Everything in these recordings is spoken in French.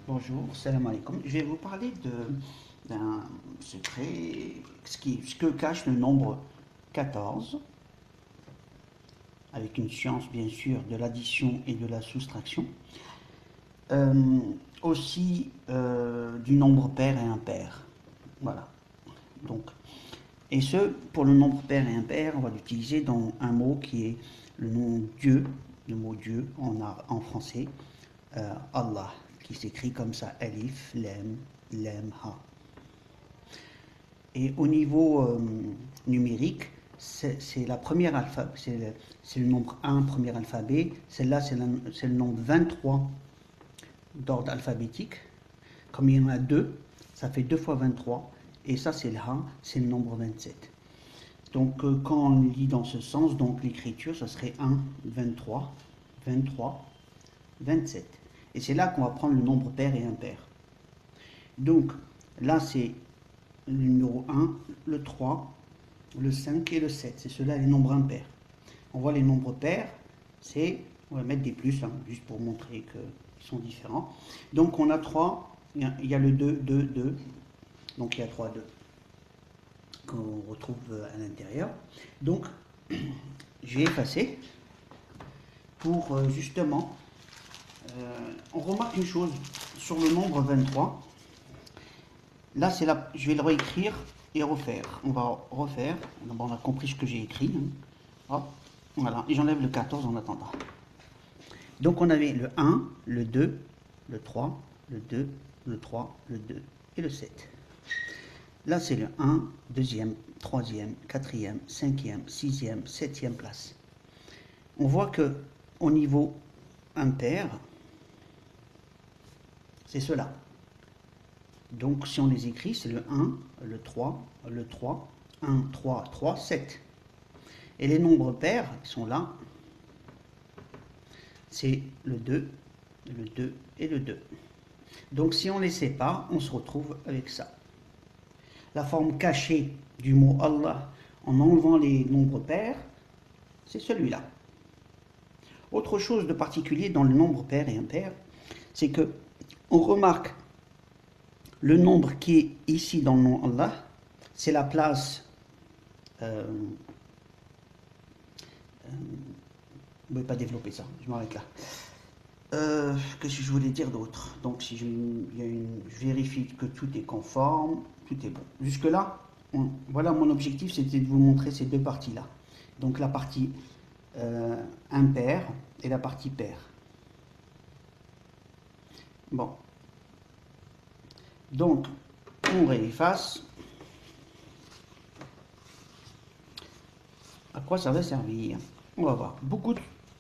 Bonjour, salam alaikum. Je vais vous parler d'un secret, ce que cache le nombre 14, avec une science bien sûr de l'addition et de la soustraction. Euh, Aussi du nombre pair et impair. Voilà. Donc, et ce, pour le nombre pair et impair, on va l'utiliser dans un mot qui est le nom Dieu, le mot Dieu en français, Allah, qui s'écrit comme ça, Alif, Lam, Lam, Ha. Et au niveau numérique, c'est la première alphabet, c'est le nombre 1, premier alphabet. Celle-là, c'est le nombre 23 d'ordre alphabétique. Comme il y en a deux, ça fait 2 fois 23. Et ça, c'est le Ha, c'est le nombre 27. Donc, quand on lit dans ce sens, donc l'écriture, ça serait 1, 23, 23, 27. Et c'est là qu'on va prendre le nombre pair et impair. Donc, là, c'est le numéro 1, le 3, le 5 et le 7. C'est ceux-là les nombres impairs. On voit les nombres pairs, on va mettre des plus, hein, juste pour montrer qu'ils sont différents. Donc on a 3, il y a le 2, 2, 2. Donc il y a 3, 2 qu'on retrouve à l'intérieur. Donc je vais effacer pour justement, on remarque une chose sur le nombre 23. Là, je vais le réécrire et refaire. On va refaire. D'abord, on a compris ce que j'ai écrit. Hop, voilà. Et j'enlève le 14 en attendant. Donc, on avait le 1, le 2, le 3, le 2, le 3, le 2 et le 7. Là, c'est le 1, deuxième, troisième, quatrième, cinquième, sixième, septième place. On voit que au niveau impair, c'est cela. Donc, si on les écrit, c'est le 1, le 3, 1, 3, 3, 7. Et les nombres pairs qui sont là, c'est le 2 et le 2. Donc, si on les sépare, on se retrouve avec ça. La forme cachée du mot Allah en enlevant les nombres pairs, c'est celui-là. Autre chose de particulier dans le nombre pair et impair, c'est que on remarque le nombre qui est ici dans le nom Allah, c'est la place. Je ne vais pas développer ça, je m'arrête là. Qu'est-ce que je voulais dire d'autre? Donc, si je vérifie que tout est conforme, tout est bon. Jusque-là, voilà mon objectif, c'était de vous montrer ces deux parties-là. Donc, la partie impair et la partie pair. Bon. Donc, on réefface. À quoi ça va servir? On va voir. Beaucoup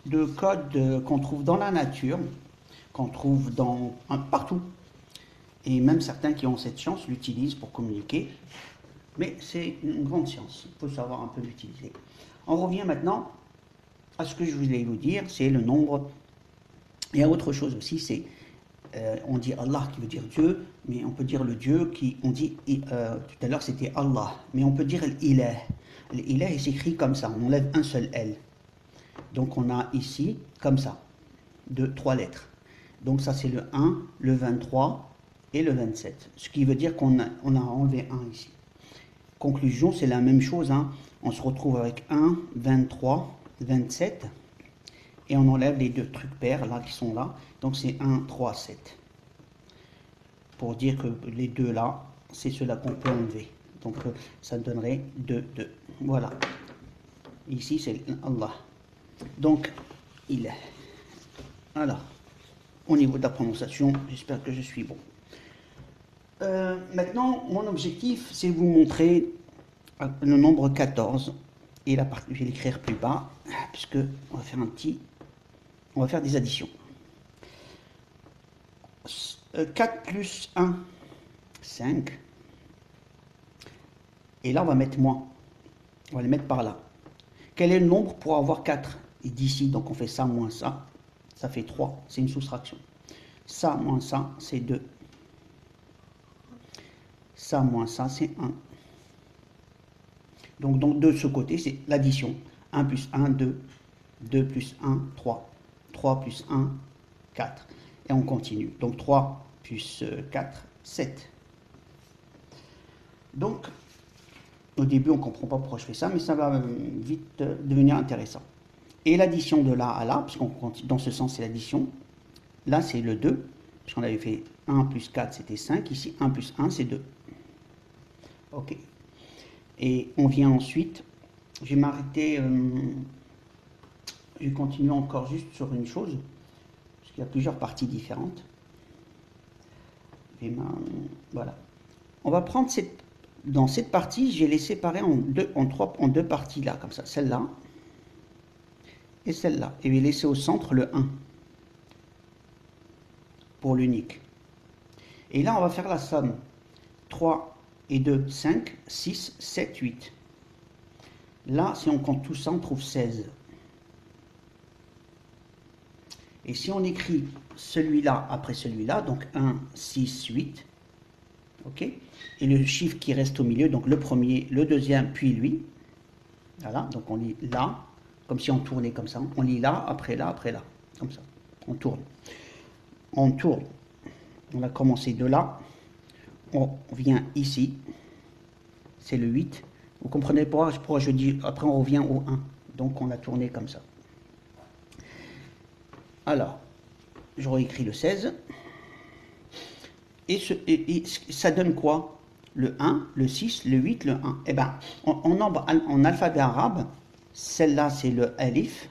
de codes qu'on trouve dans la nature, qu'on trouve partout. Et même certains qui ont cette chance l'utilisent pour communiquer. Mais c'est une grande science. Il faut savoir un peu l'utiliser. On revient maintenant à ce que je voulais vous dire, c'est le nombre. Il y a autre chose aussi, c'est on dit Allah qui veut dire Dieu, mais on peut dire le Dieu on dit, tout à l'heure c'était Allah, mais on peut dire l'ilah. L'ilah, il s'écrit comme ça, on enlève un seul L. Donc on a ici, comme ça, 3 lettres. Donc ça c'est le 1, le 23 et le 27. Ce qui veut dire qu'on a enlevé 1 ici. Conclusion, c'est la même chose, hein. On se retrouve avec 1, 23, 27. Et on enlève les deux trucs pairs là qui sont là. Donc c'est 1, 3, 7. Pour dire que les deux là, c'est ceux-là qu'on peut enlever. Donc ça donnerait 2, 2. Voilà. Ici c'est Allah. Donc il est. Alors, au niveau de la prononciation, j'espère que je suis bon. Maintenant, mon objectif, c'est de vous montrer le nombre 14. Et la partie, je vais l'écrire plus bas, puisque on va faire des additions. 4 plus 1, 5. Et là, on va mettre moins. On va les mettre par là. Quel est le nombre pour avoir 4? Et d'ici, donc on fait ça moins ça. Ça fait 3. C'est une soustraction. Ça moins ça, c'est 2. Ça moins ça, c'est 1. Donc de ce côté, c'est l'addition. 1 plus 1, 2. 2 plus 1, 3. 3 plus 1, 4. Et on continue. Donc 3 plus 4, 7. Donc, au début, on ne comprend pas pourquoi je fais ça, mais ça va vite devenir intéressant. Et l'addition de là à là, parce qu'on continue dans ce sens, c'est l'addition. Là, c'est le 2, puisqu'on avait fait 1 plus 4, c'était 5. Ici, 1 plus 1, c'est 2. OK. Et on vient ensuite, je vais m'arrêter, je vais continuer encore juste sur une chose, parce qu'il y a plusieurs parties différentes. Voilà. On va prendre dans cette partie, je vais les séparer en deux parties là, comme ça. Celle-là et celle-là. Et je vais laisser au centre le 1 pour l'unique. Et là, on va faire la somme. 3 et 2, 5, 6, 7, 8. Là, si on compte tout ça, on trouve 16. Et si on écrit celui-là après celui-là, donc 1, 6, 8, ok, et le chiffre qui reste au milieu, donc le premier, le deuxième, puis lui, voilà, donc on lit là, comme si on tournait comme ça, on lit là, après là, comme ça, on tourne. On tourne, on a commencé de là, on vient ici, c'est le 8, vous comprenez pourquoi je dis, après on revient au 1, donc on a tourné comme ça. Alors, je réécris le 16. Et ça donne quoi? Le 1, le 6, le 8, le 1. Eh bien, en alphabet arabe, celle-là, c'est le alif,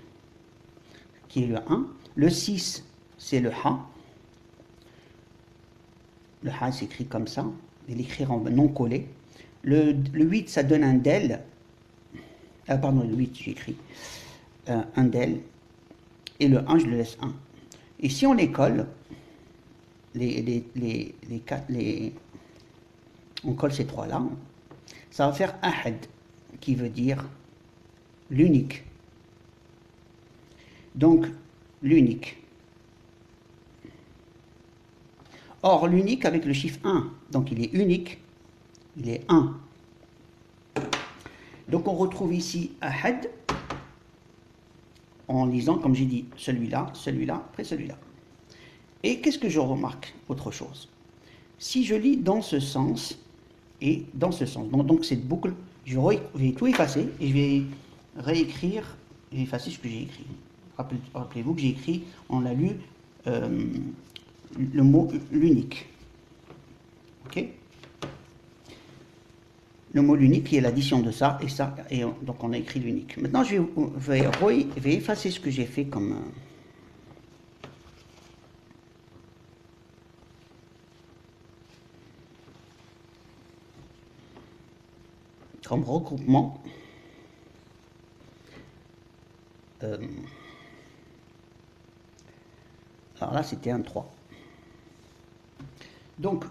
qui est le 1. Le 6, c'est le ha. Le ha s'écrit comme ça. Et l'écrire en non collé. Le 8, ça donne un del. Pardon, le 8, j'écris un del. Et le 1, je le laisse 1. Et si on les colle, on colle ces trois-là, ça va faire ahad, qui veut dire l'unique. Donc, l'unique. Or, l'unique avec le chiffre 1, donc il est unique, il est 1. Donc, on retrouve ici ahad, en lisant, comme j'ai dit, celui-là, celui-là, après celui-là. Et qu'est-ce que je remarque? Autre chose. Si je lis dans ce sens et dans ce sens, donc cette boucle, je vais tout effacer et je vais réécrire, je vais effacer ce que j'ai écrit. Rappelez-vous que j'ai écrit, on a lu le mot l'unique. Ok? Le mot l'unique qui est l'addition de ça, et donc on a écrit l'unique. Maintenant, je vais effacer ce que j'ai fait comme regroupement. Alors là, c'était un 3. Donc,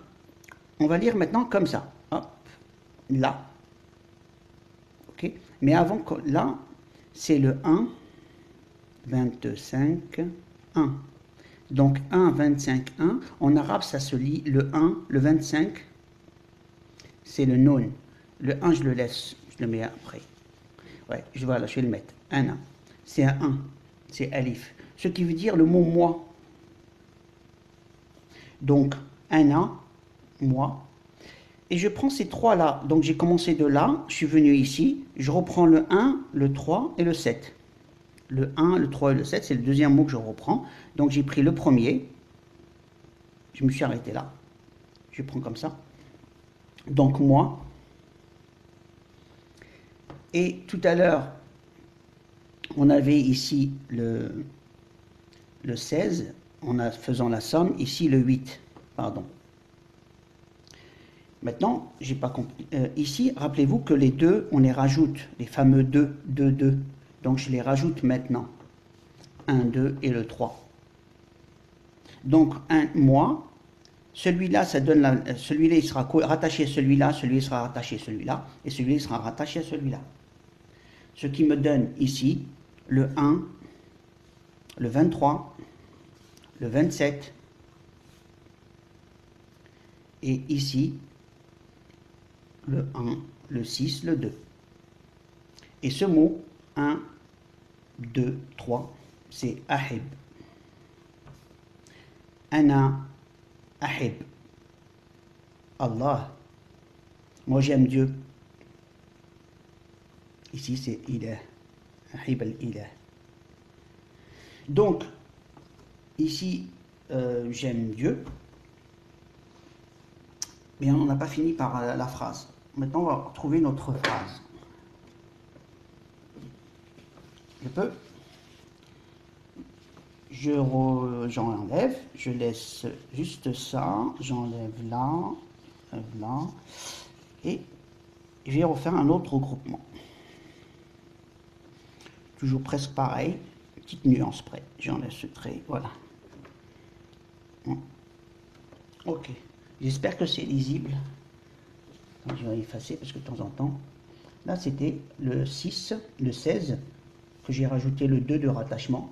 on va lire maintenant comme ça. Hop, là. Ok? Mais avant, là, c'est le 1, 25, 1. Donc 1, 25, 1. En arabe, ça se lit le 1, le 25, c'est le non. Le 1, je le laisse, je le mets après. Ouais, je vais le mettre. Ana. C'est un 1, c'est alif. Ce qui veut dire le mot moi. Donc, ana, moi. Et je prends ces trois-là. Donc, j'ai commencé de là, je suis venu ici. Je reprends le 1, le 3 et le 7. Le 1, le 3 et le 7, c'est le deuxième mot que je reprends. Donc, j'ai pris le premier. Je me suis arrêté là. Je prends comme ça. Donc, moi. Et tout à l'heure, on avait ici le 16, faisant la somme, ici le 8, pardon. Maintenant, j'ai pas compris. Ici, rappelez-vous que les deux, on les rajoute, les fameux 2, 2, 2. Donc je les rajoute maintenant. 1, 2 et le 3. Donc, moi, celui-là, ça donne celui-là, il sera rattaché à celui-là, celui-là sera rattaché à celui-là, et celui-là sera rattaché à celui-là. Ce qui me donne ici le 1, le 23, le 27, et ici le 1, le 6, le 2. Et ce mot, 1, 2, 3, c'est ahib. Ana, ahib, Allah. Moi j'aime Dieu. Ici c'est ilah, ahib al-ilah. Donc, ici, j'aime Dieu. Mais on n'a pas fini par la phrase. Maintenant, on va trouver notre phrase. Je peux. J'enlève, je laisse juste ça, j'enlève là, là, et je vais refaire un autre regroupement. Toujours presque pareil, petite nuance près. J'enlève ce trait, voilà. Ok, j'espère que c'est lisible. Je vais effacer parce que de temps en temps, là c'était le 6, le 16, que j'ai rajouté le 2 de rattachement.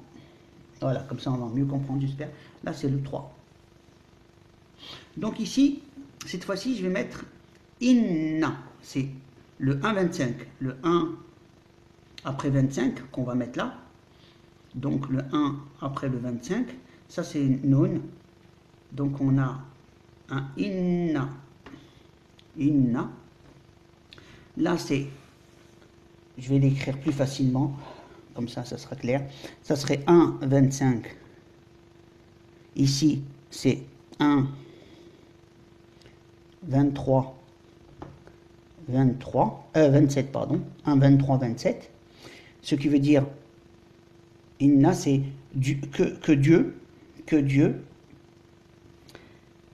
Voilà, comme ça on va mieux comprendre, j'espère. Là c'est le 3. Donc ici, cette fois-ci, je vais mettre inna. C'est le 1,25. Le 1 après 25 qu'on va mettre là. Donc le 1 après le 25. Ça c'est nun. Donc on a un inna. Inna. Là c'est, je vais l'écrire plus facilement. Comme ça sera clair. Ça serait 1,25. Ici c'est 1, 23, 27, pardon, 1, 23, 27, ce qui veut dire, inna, c'est que Dieu,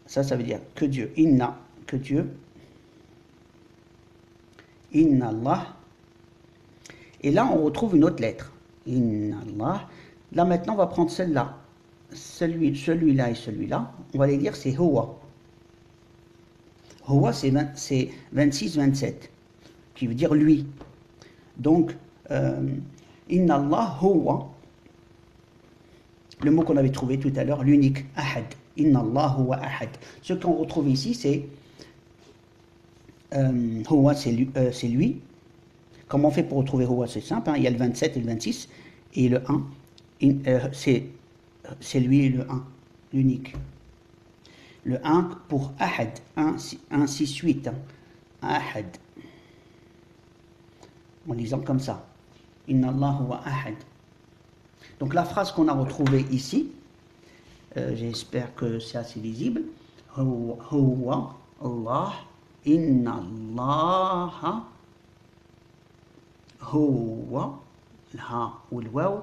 ça veut dire que Dieu, inna, que Dieu, inna Allah, et là on retrouve une autre lettre, inna Allah, là maintenant on va prendre celle-là, celui-là et celui-là, on va les dire c'est huwa. Huwa, c'est 26, 27, qui veut dire lui. Donc, Inna Allah huwa, le mot qu'on avait trouvé tout à l'heure, l'unique, ahad. Inna Allah huwa ahad. Ce qu'on retrouve ici, c'est huwa, c'est lui. Comment on fait pour retrouver huwa? C'est simple, hein, il y a le 27 et le 26, et le 1, c'est lui et le 1, l'unique. Le 1 pour ahad, 1, 6, 8, hein. Ahad. En lisant comme ça. Inna Allah huwa ahad. Donc la phrase qu'on a retrouvée ici, j'espère que c'est assez lisible. Huwa Allah, inna Allah huwa, le ha ou le waw,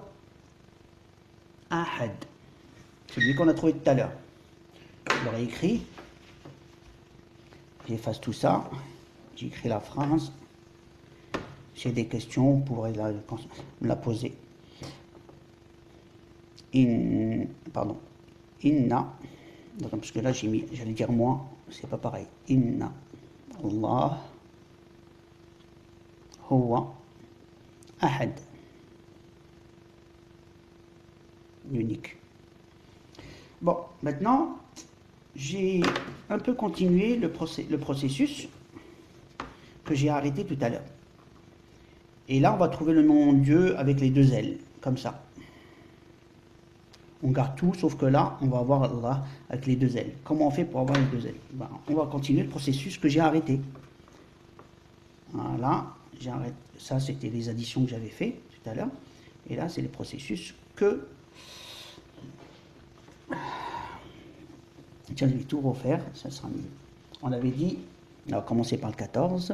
ahad. Celui qu'on a trouvé tout à l'heure. Je l'aurais écrit. J'efface tout ça. J'écris la phrase. Si j'ai des questions, vous pourrez me la poser. Pardon. Inna. Parce que là, j'allais dire moi, c'est pas pareil. Inna Allah huwa ahad. Unique. Bon, maintenant, j'ai un peu continué le processus que j'ai arrêté tout à l'heure. Et là, on va trouver le nom de Dieu avec les deux L, comme ça. On garde tout, sauf que là, on va avoir Allah avec les deux L. Comment on fait pour avoir les deux L? Ben, on va continuer le processus que j'ai arrêté. Voilà, j'arrête. Ça, c'était les additions que j'avais fait tout à l'heure. Et là, c'est les processus que... Tiens, je vais tout refaire, ça sera mieux. On avait dit, on va commencer par le 14.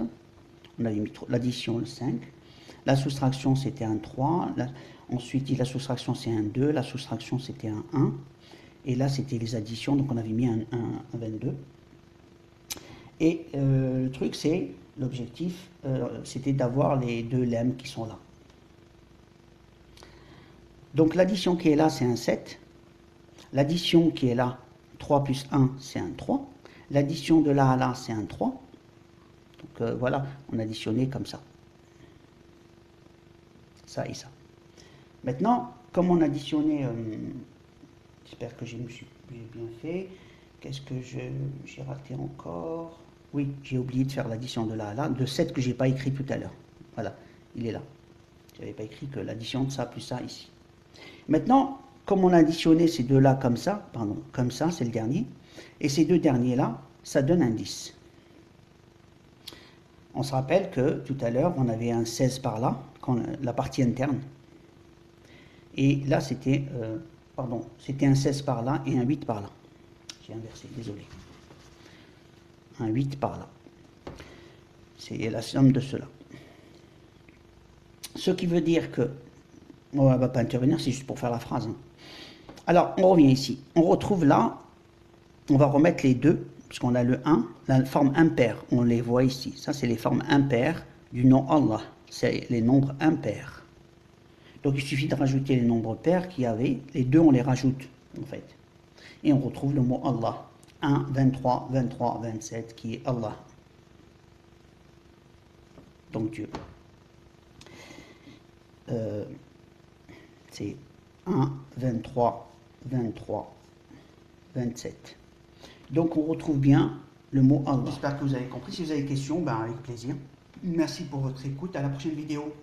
On avait mis l'addition, le 5. La soustraction, c'était un 3. Ensuite, la soustraction, c'est un 2. La soustraction, c'était un 1. Et là, c'était les additions, donc on avait mis un 22. Et le truc, c'est, l'objectif, c'était d'avoir les deux lemmes qui sont là. Donc l'addition qui est là, c'est un 7. L'addition qui est là, 3 plus 1, c'est un 3. L'addition de là à là, c'est un 3. Donc voilà, on a additionné comme ça. Ça et ça. Maintenant, comme on a additionné, j'espère que j'ai bien fait. Qu'est-ce que j'ai raté encore? Oui, j'ai oublié de faire l'addition de là à là, de 7 que je n'ai pas écrit tout à l'heure. Voilà, il est là. Je n'avais pas écrit que l'addition de ça plus ça ici. Maintenant, comme on a additionné ces deux-là comme ça, pardon, comme ça, c'est le dernier, Et ces deux derniers-là, ça donne un 10. On se rappelle que tout à l'heure, on avait un 16 par là, la partie interne. Et là, c'était c'était un 16 par là et un 8 par là. J'ai inversé, désolé. Un 8 par là. C'est la somme de cela. Ce qui veut dire que, on ne va pas intervenir, c'est juste pour faire la phrase. Hein. Alors, on revient ici. On retrouve là, on va remettre les deux, puisqu'on a le 1, la forme impaire, on les voit ici. Ça, c'est les formes impaires du nom Allah. C'est les nombres impairs. Donc, il suffit de rajouter les nombres pairs qu'il y avait. Les deux, on les rajoute, en fait. Et on retrouve le mot Allah. 1, 23, 23, 27, qui est Allah. Donc, Dieu. C'est 1, 23, 23, 27. Donc on retrouve bien le mot Allah. J'espère que vous avez compris. Si vous avez des questions, ben avec plaisir. Merci pour votre écoute. À la prochaine vidéo.